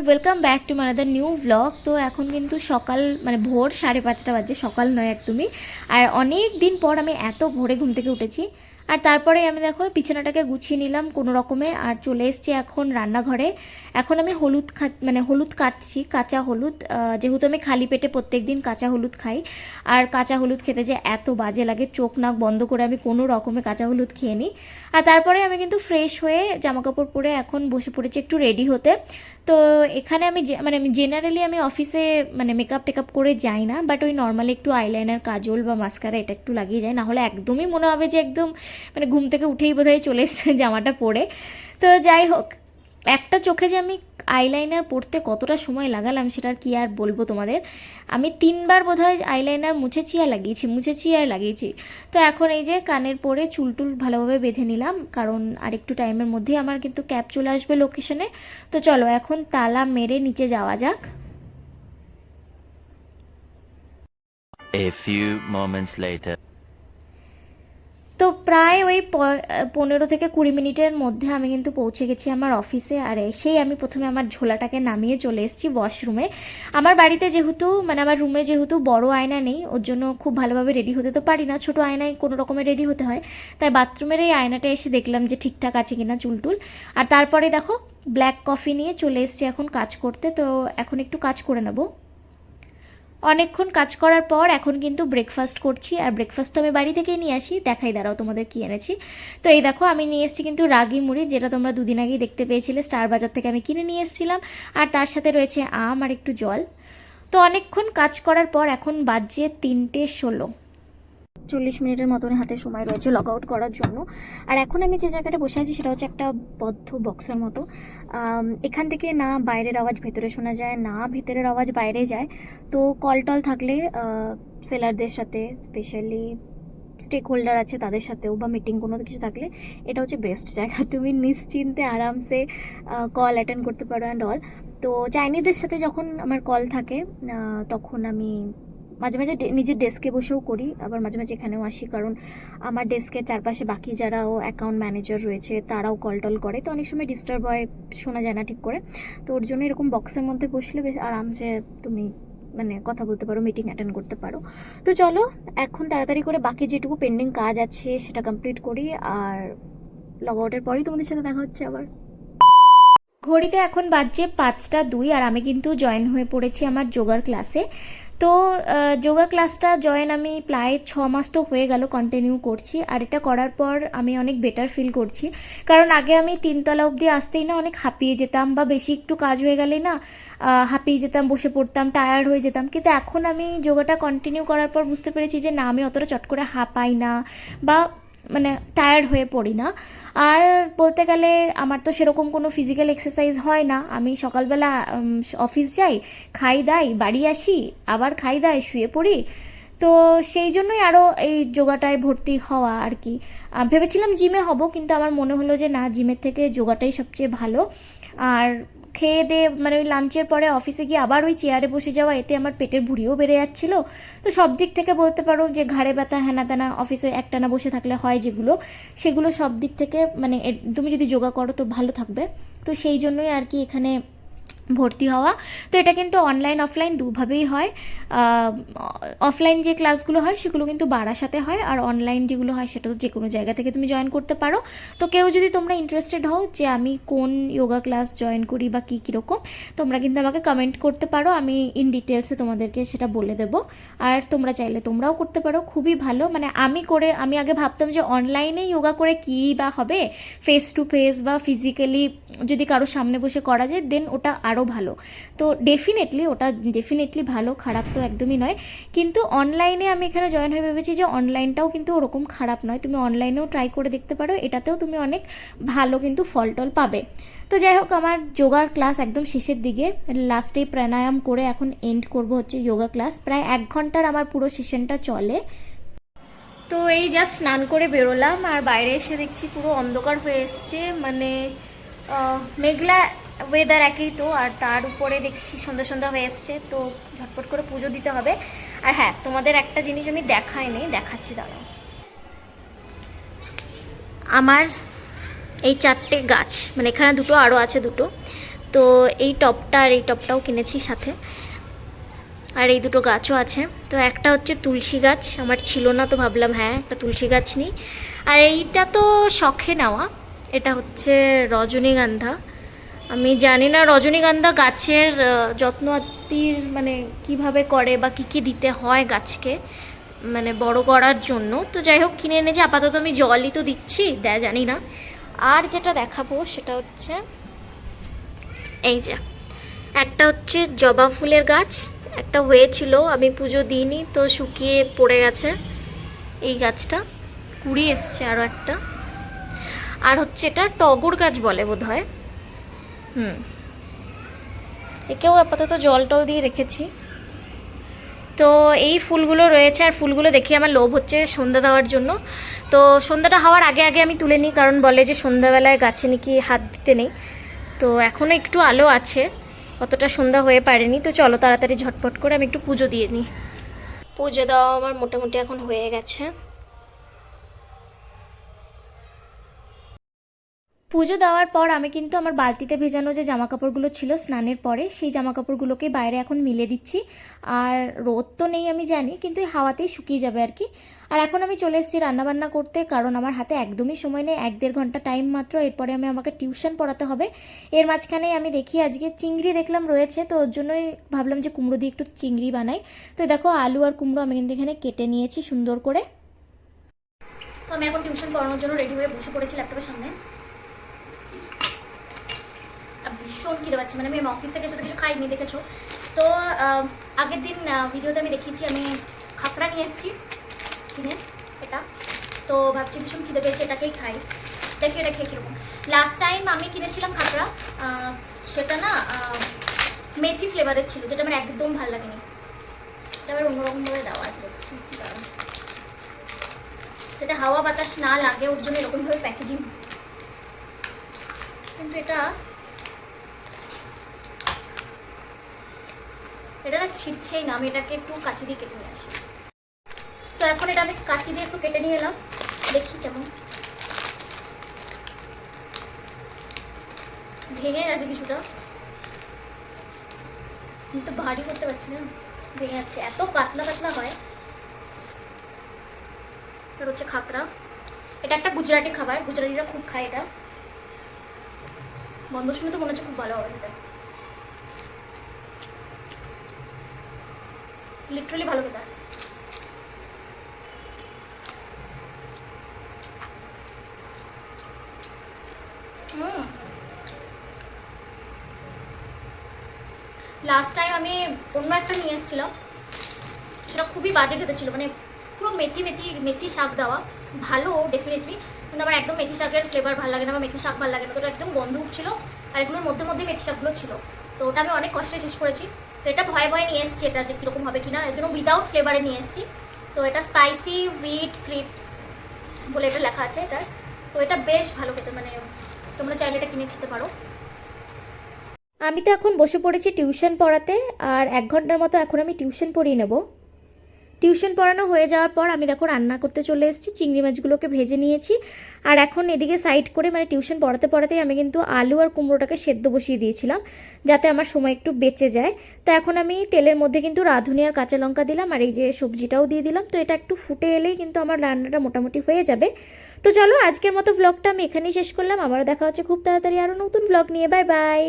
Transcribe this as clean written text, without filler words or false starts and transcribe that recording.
Welcome back to মানাদার new blog. তো এখন কিন্তু সকাল মানে ভোর 5:30 বাজে, সকাল নয় একদমই। আর অনেক দিন পর আমি এত ভোরে ঘুম থেকে উঠেছি। আর তারপরে আমি দেখো বিছানাটাকে গুছিয়ে নিলাম কোনো রকমে, আর চলে এসেছি এখন রান্নাঘরে। এখন আমি হলুদ কাটছি, কাঁচা হলুদ। যেহেতু আমি খালি পেটে প্রত্যেক দিন কাঁচা হলুদ খাই, আর কাঁচা হলুদ খেতে যে এত বাজে লাগে, চোখ নাক বন্ধ করে আমি কোনো রকমে কাঁচা হলুদ খেয়ে নিই। আর তারপরে আমি কিন্তু ফ্রেশ হয়ে জামাকাপড় পরে এখন বসে পড়েছি একটু রেডি হতে। তো এখানে আমি জেনারেলি আমি অফিসে মেকআপ টেকআপ করে যাই না, বাট ওই নর্মালি একটু আইলাইনার, কাজল বা মাস্কারা এটা একটু লাগিয়ে যাই, নাহলে একদমই মনে হবে যে একদম ঘুম থেকে উঠেই বোধহয় চলে এসছে জামাটা পরে। তো যাই হোক, একটা চোখে যে আমি আইলাইনার পরতে কতটা সময় লাগালাম সেটা কি আর বলবো তোমাদের। আমি 3বার বোধহয় আইলাইনার মুছেছি আর লাগিয়েছি। তো এখন এই যে কানের পরে চুলটুল ভালোভাবে বেঁধে নিলাম, কারণ আর একটু টাইমের মধ্যেই আমার কিন্তু ক্যাব চলে আসবে লোকেশনে। তো চলো এখন তালা মেরে নিচে যাওয়া যাক। A few moments later. তো প্রায় ওই 15 থেকে 20 মিনিটের মধ্যে আমি কিন্তু পৌঁছে গেছি আমার অফিসে। আর এসেই আমি প্রথমে আমার ঝোলাটাকে নামিয়ে চলে এসেছি ওয়াশরুমে। আমার বাড়িতে যেহেতু আমার রুমে যেহেতু বড় আয়না নেই, ওর জন্য খুব ভালোভাবে রেডি হতে তো পারি না, ছোটো আয়নায় কোনো রকমের রেডি হতে হয়। তাই বাথরুমের এই আয়নাটা এসে দেখলাম যে ঠিকঠাক আছে কিনা চুলটুল। আর তারপরে দেখো ব্ল্যাক কফি নিয়ে চলে এসেছি এখন কাজ করতে। তো এখন একটু কাজ করে নেবো। অনেকক্ষণ কাজ করার পর এখন কিন্তু ব্রেকফাস্ট করছি। আর ব্রেকফাস্ট তো আমি বাড়ি থেকেই নিয়ে আসি, দেখাই দাঁড়াও তোমাদের কি এনেছি। তো এই দেখো আমি নিয়ে এসেছি কিন্তু রাগি মুড়ি, যেটা তোমরা দুদিন আগেই দেখতে পেয়েছিলে, স্টার বাজার থেকে আমি কিনে নিয়ে এসেছিলাম। আর তার সাথে রয়েছে আম আর একটু জল। তো অনেকক্ষণ কাজ করার পর এখন বাজে 3:16, 40 মিনিটের মতন হাতে সময় রয়েছে লগ আউট করার জন্য। আর এখন আমি যে জায়গাটা বসে আছি সেটা হচ্ছে একটা বদ্ধ বক্সের মতো। এখান থেকে না বাইরের আওয়াজ ভেতরে শোনা যায়, না ভেতরের আওয়াজ বাইরে যায়। তো কল টল থাকলে সেলারদের সাথে, স্পেশালি স্টেক হোল্ডার আছে তাদের সাথেও, বা মিটিং কোনো কিছু থাকলে এটা হচ্ছে বেস্ট জায়গা। তুমি নিশ্চিন্তে আরামসে কল অ্যাটেন্ড করতে পারো অ্যান্ড অল। তো চাইনিজদের সাথে যখন আমার কল থাকে তখন আমি মাঝে মাঝে নিজের ডেস্কে বসেও করি, আবার মাঝে মাঝে এখানেও আসি, কারণ আমার ডেস্কের চারপাশে বাকি যারাও অ্যাকাউন্ট ম্যানেজার রয়েছে তারাও কল টল করে, তো অনেক সময় ডিস্টার্ব হয়, শোনা যায় না ঠিক করে। তো ওর জন্য এরকম বক্সের মধ্যে বসলে বেশ আরামসে তুমি কথা বলতে পারো, মিটিং অ্যাটেন্ড করতে পারো। তো চলো এখন তাড়াতাড়ি করে বাকি যেটুকু পেন্ডিং কাজ আছে সেটা কমপ্লিট করি, আর লগ আউটের পরেই তোমাদের সাথে দেখা হচ্ছে আবার। ঘড়িতে এখন বাজছে 5টা 2, আর আমি কিন্তু জয়েন হয়ে পড়েছি আমার যোগার ক্লাসে। তো যোগা ক্লাসটা জয়েন আমি প্রায় 6 মাস তো হয়ে গেল কন্টিনিউ করছি। আর এটা করার পর আমি অনেক বেটার ফিল করছি, কারণ আগে আমি 3তলা অবধি আসতেই না অনেক হাঁপিয়ে যেতাম, বা বেশি একটু কাজ হয়ে গেলেই না হাঁপিয়ে যেতাম, বসে পড়তাম, টায়ার্ড হয়ে যেতাম। কিন্তু এখন আমি যোগাটা কন্টিনিউ করার পর বুঝতে পেরেছি যে না, আমি অতটা চট করে হাঁপাই না, বা টায়ার্ড হয়ে পড়ি না। আর বলতে গেলে আমার তো সেরকম কোনো ফিজিক্যাল এক্সারসাইজ হয় না। আমি সকালবেলা অফিস যাই, খাই দাই, বাড়ি আসি, আবার খাই দাই, শুয়ে পড়ি। তো সেই জন্যই আরও এই যোগাটায় ভর্তি হওয়া আর কি। ভেবেছিলাম জিমে হব, কিন্তু আমার মনে হলো যে না, জিমের থেকে যোগাটাই সবচেয়ে ভালো। আর খেয়ে দিয়ে ওই লাঞ্চের পরে অফিসে গিয়ে আবার ওই চেয়ারে বসে যাওয়া, এতে আমার পেটের ভুঁড়িও বেড়ে যাচ্ছিল। তো সব দিক থেকে বলতে পারো যে ঘাড়ে ব্যথা, হ্যানা ত্যানা, অফিসে একটানা বসে থাকলে হয় যেগুলো, সেগুলো সব দিক থেকে তুমি যদি যোগা করো তো ভালো থাকবে। তো সেই জন্যই আর কি এখানে ভর্তি হওয়া। তো এটা কিন্তু অনলাইন অফলাইন দুভাবেই হয়। অফলাইন যে ক্লাসগুলো হয় সেগুলো কিন্তু বারাসাতে হয়, আর অনলাইন যেগুলো হয় সেটা তো যে কোনো জায়গা থেকে তুমি জয়েন করতে পারো। তো কেউ যদি তোমরা ইন্টারেস্টেড হও যে আমি কোন যোগা ক্লাস জয়েন করি বা কী কীরকম, তোমরা কিন্তু আমাকে কমেন্ট করতে পারো, আমি ইন ডিটেলসে তোমাদেরকে সেটা বলে দেবো। আর তোমরা চাইলে তোমরাও করতে পারো, খুবই ভালো। আমি আগে ভাবতাম যে অনলাইনে যোগা করে কী বা হবে, ফেস টু ফেস বা ফিজিক্যালি যদি কারো সামনে বসে করা যায় দেন ওটা আরও ভালো। তো ডেফিনেটলি ভালো, খারাপ তো একদমই নয়। কিন্তু অনলাইনে আমি এখানে জয়েন হয়ে ভেবেছি যে অনলাইনটাও কিন্তু ওরকম খারাপ নয়, তুমি অনলাইনেও ট্রাই করে দেখতে পারো, এটাতেও তুমি অনেক ভালো কিন্তু ফল টল পাবে। তো যাই হোক, আমার যোগার ক্লাস একদম শেষের দিকে, লাস্টে প্রাণায়াম করে এখন এন্ড করব হচ্ছে যোগা ক্লাস। প্রায় 1 ঘন্টার আমার পুরো সেশনটা চলে। তো এই জাস্ট স্নান করে বেরোলাম, আর বাইরে এসে দেখছি পুরো অন্ধকার হয়ে এসছে, মেঘলা ওয়েদার একই তো, আর তার উপরে দেখছি সন্ধ্যা সন্ধ্যা হয়ে এসছে, তো ঝটপট করে পুজো দিতে হবে। আর হ্যাঁ, তোমাদের একটা জিনিস আমি দেখাচ্ছি, দাঁড়াও। আমার এই 4টে গাছ, এখানে দুটো, আরও আছে দুটো। তো এই টপটা আর এই টপটাও কিনেছি সাথে, আর এই দুটো গাছও আছে। তো একটা হচ্ছে তুলসী গাছ, আমার ছিল না, তো ভাবলাম হ্যাঁ একটা তুলসী গাছ নিই। আর এইটা তো শখে নেওয়া, এটা হচ্ছে রজনীগন্ধা। আমি জানি না রজনীগন্ধা গাছের যত্ন আত্তির মানে কিভাবে করে বা কী কী দিতে হয় গাছকে মানে বড় করার জন্য। তো যাই হোক কিনে এনেছি, আপাতত আমি জলই তো দিচ্ছি, দেয় জানি না। আর যেটা দেখাবো সেটা হচ্ছে এই যে একটা হচ্ছে জবা ফুলের গাছ, একটা হয়েছিল আমি পুজো দিইনি তো শুকিয়ে পড়ে গেছে এই গাছটা, কুড়ি এসছে আরও একটা। আর হচ্ছে এটা টগর গাছ বলে বোধহয়, একেও আপাতত জল টল দিয়ে রেখেছি। তো এই ফুলগুলো রয়েছে, আর ফুলগুলো দেখে আমার লোভ হচ্ছে সন্ধ্যা দেওয়ার জন্য। তো সন্ধ্যাটা হওয়ার আগে আগে আমি তুলে নিই, কারণ বলে যে সন্ধ্যাবেলায় গাছে নাকি হাত দিতে নেই। তো এখনও একটু আলো আছে, অতটা সন্ধ্যা হয়ে পারেনি। তো চলো তাড়াতাড়ি ঝটপট করে আমি একটু পুজো দিয়ে নিই। পুজো দেওয়া আমার মোটামুটি এখন হয়ে গেছে। পুজো দেওয়ার পর আমি কিন্তু আমার বালতিতে ভেজানো যে জামা কাপড়গুলো ছিল স্নানের পরে, সেই জামা কাপড়গুলোকে বাইরে এখন মিলে দিচ্ছি। আর রোদ তো নেই আমি জানি, কিন্তু এই হাওয়াতেই শুকিয়ে যাবে আর কি। আর এখন আমি চলে এসেছি রান্নাবান্না করতে, কারণ আমার হাতে একদমই সময় নেই, 1-1.5 ঘন্টা টাইম মাত্র। এরপরে আমাকে টিউশন পড়াতে হবে। এর মাঝখানেই আমি দেখি আজকে চিংড়ি দেখলাম রয়েছে, তো ওর জন্যই ভাবলাম যে কুমড়ো দিয়ে একটু চিংড়ি বানাই। তো দেখো আলু আর কুমড়ো আমি কিন্তু এখানে কেটে নিয়েছি সুন্দর করে। তো আমি এখন টিউশন পড়ানোর জন্য রেডি হয়ে বসে পড়েছি ল্যাপটপের সামনে। ভীষণ খিদে পাচ্ছে, মানে আমি অফিস থেকে সাথে কিছু খাইনি দেখেছো তো। আগের দিন ভিডিওতে আমি দেখিয়েছি আমি খাপড়া নিয়ে এসেছি কিনে, এটা তো ভাবছি ভীষণ খিদে পেয়েছে, এটাকেই খাই। দেখি এটা খেয়ে কীরকম। লাস্ট টাইম আমি কিনেছিলাম খাপড়া, সেটা না মেথি ফ্লেভারের ছিল, যেটা আমার একদম ভালো লাগেনি। এটা আবার অন্যরকমভাবে দেওয়া আছে দেখছি, যাতে হাওয়া বাতাস না লাগে ওর জন্য এরকমভাবে প্যাকেজিং। কিন্তু এটা না ছিটছেই না, আমি এটাকে একটু কাঁচি দিয়ে কেটে নিয়ে আসি। তো এখন এটা আমি কাঁচি দিয়ে একটু কেটে নিয়ে এলাম, দেখি কেমন। ভেঙে গেছে কিছুটা, কিন্তু ভারী করতে পারছি না, ভেঙে যাচ্ছে, এত পাতলা পাতলা হয়। এটা হচ্ছে খাকড়া, এটা একটা গুজরাটি খাবার, গুজরাটিরা খুব খায় এটা। বন্ধ শুনে তো মনে হচ্ছে খুব ভালো হবে এটা, লিটারালি ভালো খেতে। লাস্ট টাইম আমি অন্য একটা নিয়ে এসেছিলাম, সেটা খুবই বাজে খেতে ছিল, মানে পুরো মেথি শাক দেওয়া, ভালো ডেফিনেটলি, কিন্তু আমার একদম মেথি শাকের ফ্লেভার ভালো লাগে না, আমার মেথি শাক ভালো লাগে না। তো ওটা একদম বন্ধ ছিল, আর এগুলোর মধ্যে মধ্যে মেথি শাকগুলো ছিল। তো ওটা আমি অনেক কষ্টে শেষ করেছি। তো এটা ভয়ে ভয়ে নিয়ে এসেছি, এটা যে কীরকম হবে কিনা, এর জন্য উইদাউট ফ্লেভারে নিয়ে এসেছি। তো এটা স্পাইসি হুইট ক্রিপস বলে এটা লেখা আছে এটা। তো এটা বেশ ভালো খেতে, মানে তোমরা চাইলে এটা কিনে খেতে পারো। আমি তো এখন বসে পড়েছি টিউশন পড়াতে, আর 1 ঘন্টার মতো এখন আমি টিউশন পড়িয়ে নেব। টিউশন পড়ানো হয়ে যাওয়ার পর আমি দেখো রান্না করতে চলে এসেছি, চিংড়ি মাছগুলোকে ভেজে নিয়েছি। আর এখন এদিকে সাইড করে মানে টিউশন পড়াতে পড়াতেই আমি কিন্তু আলু আর কুমড়োটাকে সেদ্ধ বসিয়ে দিয়েছিলাম, যাতে আমার সময় একটু বেঁচে যায়। তো এখন আমি তেলের মধ্যে কিন্তু রাঁধুনি আর কাঁচা লঙ্কা দিলাম, আর এই যে সবজিটাও দিয়ে দিলাম। তো এটা একটু ফুটে এলেই কিন্তু আমার রান্নাটা মোটামুটি হয়ে যাবে। তো চলো আজকের মতো ব্লগটা আমি এখানেই শেষ করলাম, আবারও দেখা হচ্ছে খুব তাড়াতাড়ি আরও নতুন ব্লগ নিয়ে। Bye bye.